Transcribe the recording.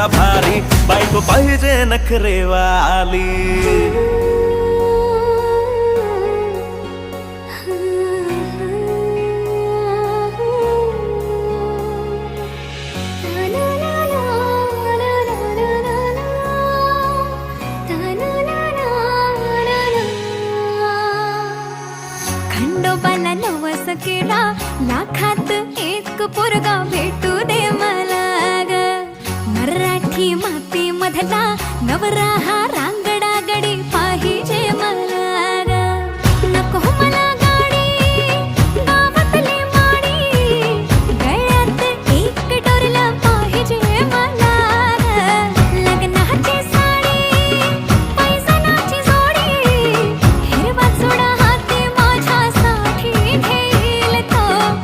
मला भारी बायको पाहिजे नखरेवाली. खंडोबाला नवस केला लाखात एक पोरगा भेटू दे